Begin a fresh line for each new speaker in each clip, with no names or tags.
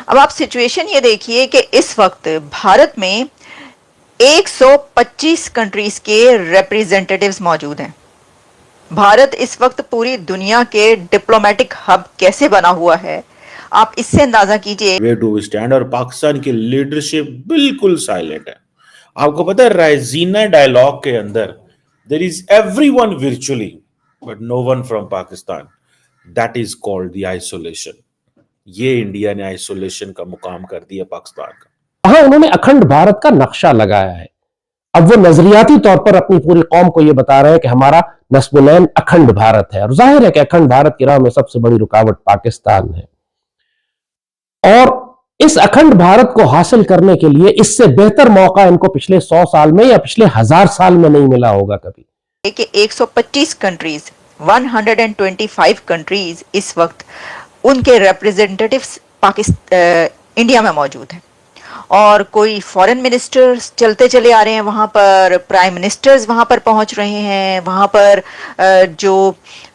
अब आप सिचुएशन ये देखिए कि इस वक्त भारत में 125 कंट्रीज के रिप्रेजेंटेटिव्स मौजूद हैं। भारत इस वक्त पूरी दुनिया के डिप्लोमेटिक हब कैसे बना हुआ है, आप इससे अंदाजा कीजिए।
वे टू स्टैंड और पाकिस्तान की लीडरशिप बिल्कुल साइलेंट है। आपको पता है रायजीना डायलॉग के अंदर there is everyone virtually but no one from Pakistan, that is called the isolation. ये इंडिया ने आइसोलेशन का मुकाम कर दिया पाकिस्तान का।
हाँ, उन्होंने अखंड भारत का नक्शा लगाया है। अब वो नजरियाती तौर पर अपनी पूरी कौम को ये बता रहे हैं कि हमारा नस्बुलैन अखंड भारत है, और जाहिर है कि अखंड भारत की राह में सबसे बड़ी रुकावट पाकिस्तान है। और इस अखंड भारत को हासिल करने के लिए इससे बेहतर मौका इनको पिछले 100 साल में या पिछले 1000 साल में नहीं मिला होगा कभी।
कि 125 कंट्रीज, 125 कंट्रीज इस वक्त उनके रिप्रेजेंटेटिव्स पाकिस्तान इंडिया में मौजूद हैं, और कोई फॉरेन मिनिस्टर्स चलते चले आ रहे हैं वहाँ पर, प्राइम मिनिस्टर्स वहाँ पर पहुँच रहे हैं, वहाँ पर जो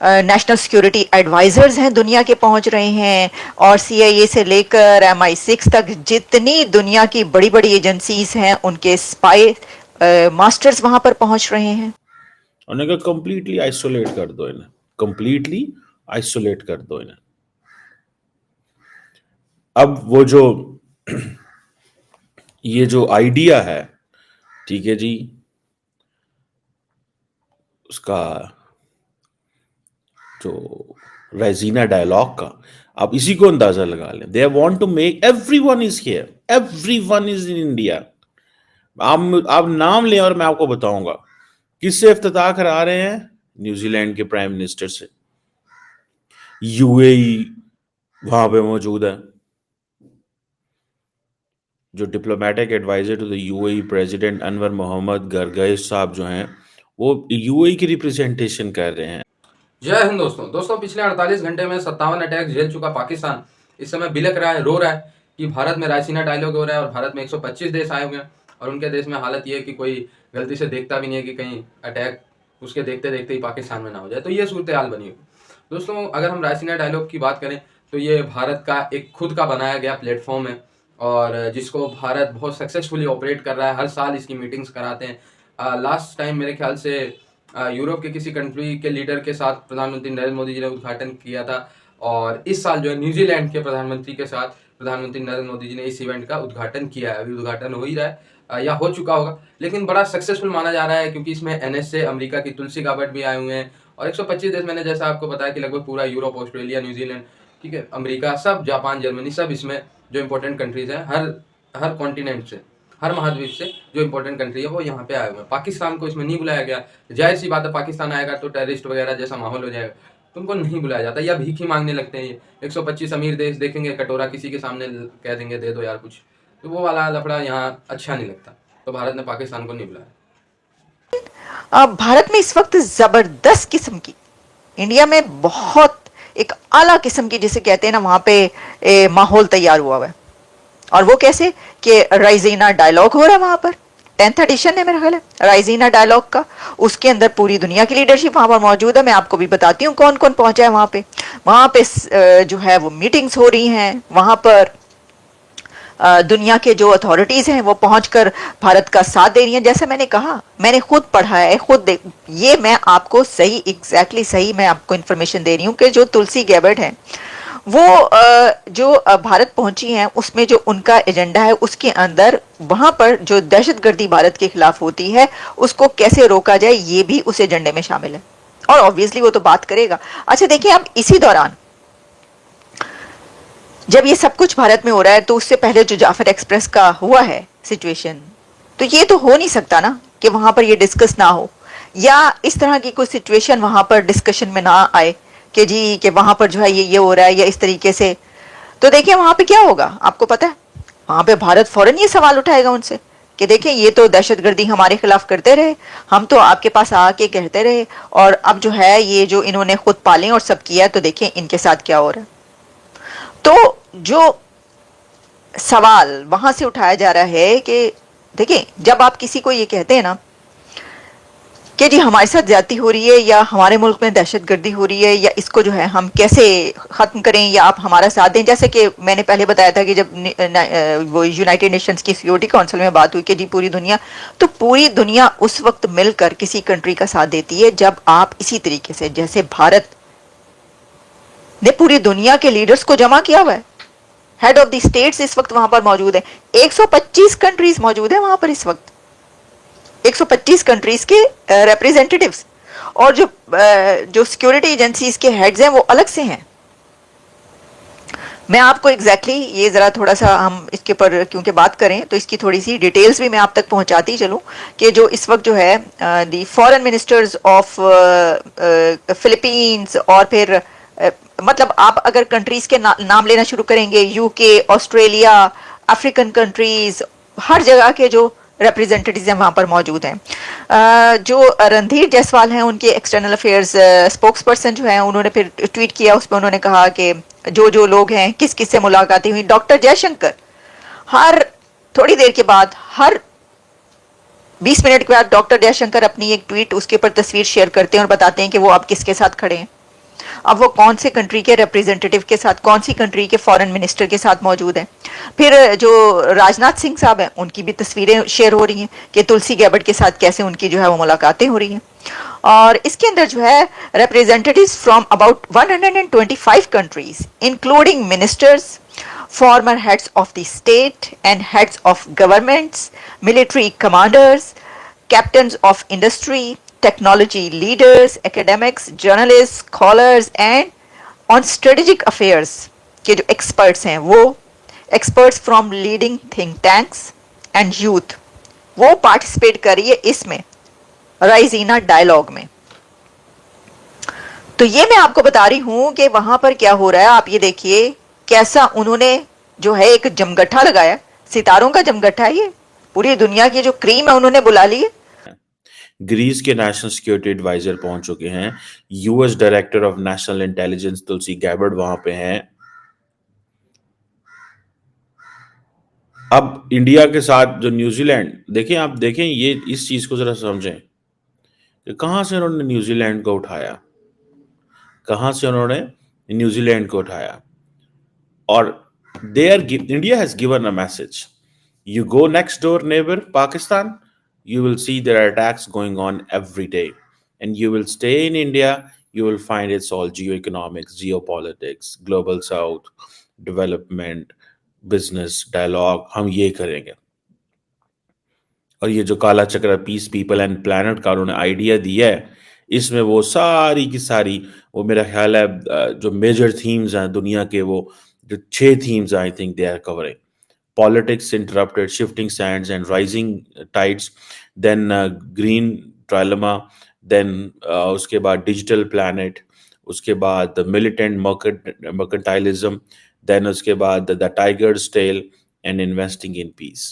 नेशनल सिक्योरिटी एडवाइजर्स हैं दुनिया के पहुँच रहे हैं, और CIA से लेकर MI6 तक जितनी दुनिया की बड़ी बड़ी एजेंसीज हैं उनके स्पाई मास्टर्स वहाँ पर पहुँच रहे हैं।
उन्होंने कहा कंप्लीटली आइसोलेट कर दो इन्हें, कंप्लीटली आइसोलेट कर दो इन्हें। अब वो जो ये जो आइडिया है, ठीक है जी, उसका जो रायजीना डायलॉग का, आप इसी को अंदाजा लगा लें। They want to make everyone is here, everyone is in India. आप नाम लें और मैं आपको बताऊंगा किससे इफ्तिताह करा रहे हैं। न्यूजीलैंड के प्राइम मिनिस्टर से, UAE वहां पे मौजूद है। जो diplomatic adviser to the UAE president Anwar Mohammed Gargash साहब जो हैं, वो UAE की रिप्रेजेंटेशन कर रहे हैं।
जय हिंद दोस्तों पिछले 48 घंटे में 57 अटैक झेल चुका पाकिस्तान इस समय बिलक रहा है, रो रहा है कि भारत में रायसीना डायलॉग हो रहा है, और भारत में 125 देश आए हुए हैं, और उनके देश में हालत ये है कि कोई गलती से देखता भी नहीं है कि कहीं अटैक उसके देखते देखते ही पाकिस्तान में ना हो जाए। तो ये सूरत हाल बनी हुई। दोस्तों, अगर हम रायसीना डायलॉग की बात करें तो ये भारत का एक खुद का बनाया गया प्लेटफॉर्म है, और जिसको भारत बहुत सक्सेसफुली ऑपरेट कर रहा है। हर साल इसकी मीटिंग्स कराते हैं। लास्ट टाइम मेरे ख्याल से यूरोप के किसी कंट्री के लीडर के साथ प्रधानमंत्री नरेंद्र मोदी जी ने उद्घाटन किया था, और इस साल जो है न्यूजीलैंड के प्रधानमंत्री के साथ प्रधानमंत्री नरेंद्र मोदी जी ने इस इवेंट का उद्घाटन किया है। अभी उद्घाटन हो ही रहा है या हो चुका होगा, लेकिन बड़ा सक्सेसफुल माना जा रहा है क्योंकि इसमें NSA अमेरिका की तुलसी गाबर्ट भी आए हुए हैं, और 125 देश, मैंने जैसा आपको बताया कि लगभग पूरा यूरोप, ऑस्ट्रेलिया, न्यूजीलैंड, ठीक है, अमेरिका, सब, जापान, जर्मनी, सब इसमें जो इंपॉर्टेंट कंट्रीज हैं हर कॉन्टिनेंट से, हर महाद्वीप से जो इंपॉर्टेंट कंट्री है वो यहाँ पे आए हुए हैं। पाकिस्तान को इसमें नहीं बुलाया गया। जाहिर सी बात है, पाकिस्तान आएगा तो टेररिस्ट वगैरह जैसा माहौल हो जाएगा, तो उनको नहीं बुलाया जाता, या भीख ही मांगने लगते हैं। ये 125 अमीर देश देखेंगे कटोरा किसी के सामने कह देंगे दे दो यार कुछ, तो वो वाला लफड़ा यहाँ अच्छा नहीं लगता, तो भारत ने पाकिस्तान को नहीं बुलाया।
अब भारत में इस वक्त जबरदस्त किस्म की, इंडिया में बहुत एक आला किस्म की जिसे कहते हैं ना, वहां पे माहौल तैयार हुआ है। और वो कैसे कि रायजीना डायलॉग हो रहा है वहां पर, 10th एडिशन है मेरा ख्याल है रायजीना डायलॉग का। उसके अंदर पूरी दुनिया की लीडरशिप वहां पर मौजूद है। मैं आपको भी बताती हूँ कौन कौन पहुंचा है वहां पे। वहां पे जो है वो मीटिंग्स हो रही हैं, वहां पर दुनिया के जो अथॉरिटीज हैं वो पहुंचकर भारत का साथ दे रही हैं। जैसे मैंने कहा, मैंने खुद पढ़ा है, खुद ये मैं आपको सही, एग्जैक्टली सही मैं आपको इंफॉर्मेशन दे रही हूँ कि जो तुलसी गैबर्ट है वो जो भारत पहुंची हैं, उसमें जो उनका एजेंडा है उसके अंदर वहां पर जो दहशतगर्दी भारत के खिलाफ होती है उसको कैसे रोका जाए, ये भी उस एजेंडे में शामिल है, और ऑब्वियसली वो तो बात करेगा। अच्छा देखिए, अब इसी दौरान जब ये सब कुछ भारत में हो रहा है, तो उससे पहले जो जाफर एक्सप्रेस का हुआ है सिचुएशन, तो ये तो हो नहीं सकता ना कि वहां पर ये डिस्कस ना हो, या इस तरह की कोई सिचुएशन वहां पर डिस्कशन में ना आए कि जी कि वहां पर जो है ये हो रहा है या इस तरीके से। तो देखिए वहां पे क्या होगा आपको पता है, वहां पे भारत फौरन ये सवाल उठाएगा उनसे कि देखिए ये तो दहशतगर्दी हमारे खिलाफ करते रहे, हम तो आपके पास आके कहते रहे, और अब जो है ये जो इन्होंने खुद पाले और सब किया, तो देखिए इनके साथ क्या हो रहा है। तो जो सवाल वहां से उठाया जा रहा है कि देखिए, जब आप किसी को ये कहते हैं ना कि जी हमारे साथ ज्यादती हो रही है या हमारे मुल्क में दहशतगर्दी हो रही है या इसको जो है हम कैसे खत्म करें या आप हमारा साथ दें। जैसे कि मैंने पहले बताया था कि जब वो यूनाइटेड नेशंस की सिक्योरिटी काउंसिल में बात हुई कि जी पूरी दुनिया, तो पूरी दुनिया उस वक्त मिलकर किसी कंट्री का साथ देती है जब आप इसी तरीके से, जैसे भारत ने पूरी दुनिया के लीडर्स को जमा किया हुआ है, हेड ऑफ द स्टेट्स इस वक्त वहां पर मौजूद है, 125 कंट्रीज मौजूद है वहां पर इस वक्त, 125 कंट्रीज के रिप्रेजेंटेटिव्स, और जो सिक्योरिटी एजेंसीज के हेड्स हैं वो अलग से हैं। मैं आपको एग्जैक्टली ये जरा थोड़ा सा हम इसके ऊपर क्योंकि बात करें तो इसकी थोड़ी सी डिटेल्स भी मैं आप तक पहुंचाती चलूं कि जो इस वक्त जो है दी फॉरेन मिनिस्टर्स ऑफ फिलीपींस, और फिर मतलब आप अगर कंट्रीज के नाम लेना शुरू करेंगे, यूके, ऑस्ट्रेलिया, अफ्रीकन कंट्रीज, हर जगह के जो रिप्रेजेंटेटिव्स हैं वहां पर मौजूद हैं। जो रणधीर जायसवाल हैं उनके एक्सटर्नल अफेयर्स स्पोक्स पर्सन जो हैं, उन्होंने फिर ट्वीट किया, उसमें उन्होंने कहा कि जो जो लोग हैं किस किस से मुलाकातें हुई। डॉक्टर जयशंकर हर थोड़ी देर के बाद, हर 20 मिनट के बाद डॉक्टर जयशंकर अपनी एक ट्वीट, उसके ऊपर तस्वीर शेयर करते हैं और बताते हैं कि वो आप किसके साथ खड़े हैं, अब वो कौन से कंट्री के रिप्रेजेंटेटिव के साथ, कौन सी कंट्री के फॉरेन मिनिस्टर के साथ मौजूद हैं। फिर जो राजनाथ सिंह साहब हैं उनकी भी तस्वीरें शेयर हो रही हैं कि तुलसी गैबर्ट के साथ कैसे उनकी जो है वो मुलाकातें हो रही हैं। और इसके अंदर जो है representatives from about 125 countries including ministers, former heads of the state and heads of governments, military commanders, captains of industry, technology leaders, academics, journalists, scholars and on strategic affairs के जो experts हैं वो experts from leading think tanks and youth वो participate कर रही है इसमें राइजीना dialogue में। तो ये मैं आपको बता रही हूं कि वहां पर क्या हो रहा है। आप ये देखिए कैसा उन्होंने जो है एक जमगट्ठा लगाया, सितारों का जमगट्ठा है ये, पूरी दुनिया की जो क्रीम है उन्होंने बुला ली है।
ग्रीस के नेशनल सिक्योरिटी एडवाइजर पहुंच चुके हैं, US director of national intelligence Tulsi Gabbard वहां पे हैं। अब इंडिया के साथ जो न्यूजीलैंड, देखें आप देखें ये इस चीज को जरा समझें कि कहां से उन्होंने न्यूजीलैंड को उठाया, कहां से उन्होंने न्यूजीलैंड को उठाया। और India has given a message, you go next door neighbor Pakistan, you will see there are attacks going on every day, and you will stay in India, you will find it's all geoeconomics, geopolitics, global south, development, business, dialogue, हम ये करेंगे। और ये जो काला चक्र piece, people and planet का उन्होंने आइडिया दिया है, इसमें वो सारी की सारी, वो मेरा ख्याल है जो मेजर थीम्स हैं दुनिया के, वो जो 6 themes I think they are covering: politics interrupted, shifting sands and rising tides, then green trilemma, then उसके बाद digital planet, उसके बाद the militant mercantilism, then उसके बाद the tiger's tail and investing in peace।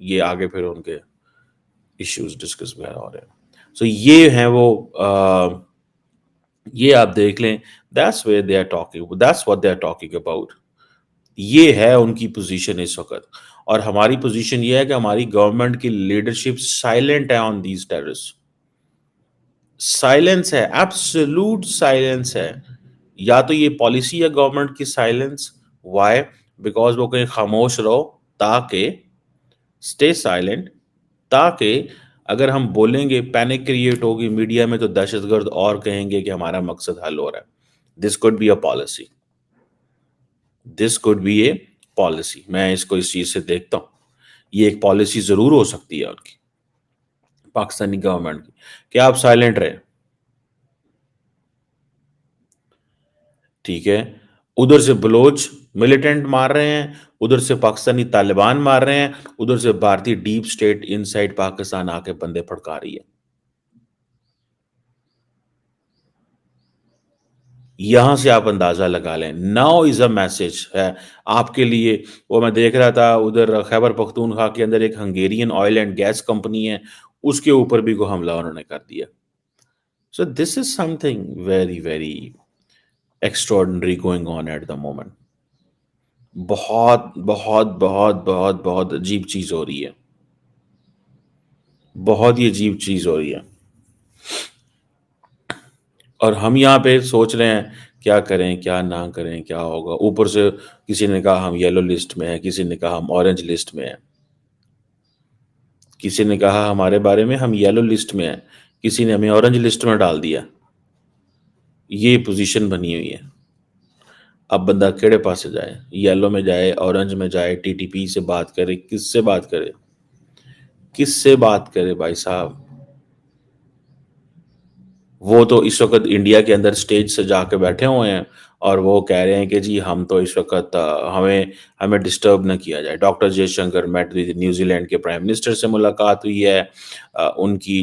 ये आगे फिर उनके issues डिस्कस वगैरह हो रहे हैं। So ये हैं वो ये आप देख लें, that's where they are talking, that's what they are talking about। ये है उनकी पोजीशन इस वक्त। और हमारी पोजीशन ये है कि हमारी गवर्नमेंट की लीडरशिप साइलेंट है ऑन दीज टेररिस्ट, साइलेंस है, एब्सोल्यूट साइलेंस है। या तो ये पॉलिसी है गवर्नमेंट की साइलेंस, व्हाई? बिकॉज वो कहीं खामोश रहो, ताकि स्टे साइलेंट, ताकि अगर हम बोलेंगे पैनिक क्रिएट होगी मीडिया में तो दहशतगर्द और कहेंगे कि हमारा मकसद हल हो रहा है। This could be a policy, this could be A policy. मैं इसको इस चीज से देखता हूं, ये एक पॉलिसी जरूर हो सकती है उनकी, पाकिस्तानी गवर्नमेंट की, कि आप साइलेंट रहे। ठीक है, उधर से बलोच मिलिटेंट मार रहे हैं, उधर से पाकिस्तानी तालिबान मार रहे हैं, उधर से भारतीय डीप स्टेट इनसाइड पाकिस्तान आके बंदे फड़का रही है। यहां से आप अंदाजा लगा लें, नाउ इज अ मैसेज है आपके लिए। वो मैं देख रहा था उधर खैबर पख्तूनख्वा के अंदर एक Hungarian oil and gas company है, उसके ऊपर भी को हमला उन्होंने कर दिया। So this is something very very extraordinary going on at the moment. बहुत बहुत बहुत बहुत बहुत अजीब चीज हो रही है, बहुत ही अजीब चीज हो रही है। और हम यहाँ पे सोच रहे हैं क्या करें क्या ना करें, क्या होगा। ऊपर से किसी ने कहा हम येलो लिस्ट में हैं, किसी ने कहा हम ऑरेंज लिस्ट में हैं, किसी ने कहा हमारे बारे में हम येलो लिस्ट में हैं, किसी ने हमें ऑरेंज लिस्ट में डाल दिया। ये पोजीशन बनी हुई है। अब बंदा केड़े पासे जाए, येलो में जाए, ऑरेंज में जाए, टीटीपी से बात करे, किससे बात करे, किससे बात करे भाई साहब। वो तो इस वक्त इंडिया के अंदर स्टेज से जाके बैठे हुए हैं और वो कह रहे हैं कि जी हम तो इस वक्त हमें हमें डिस्टर्ब न किया जाए। डॉक्टर जयशंकर मेट न्यूजीलैंड के प्राइम मिनिस्टर से मुलाकात हुई है, उनकी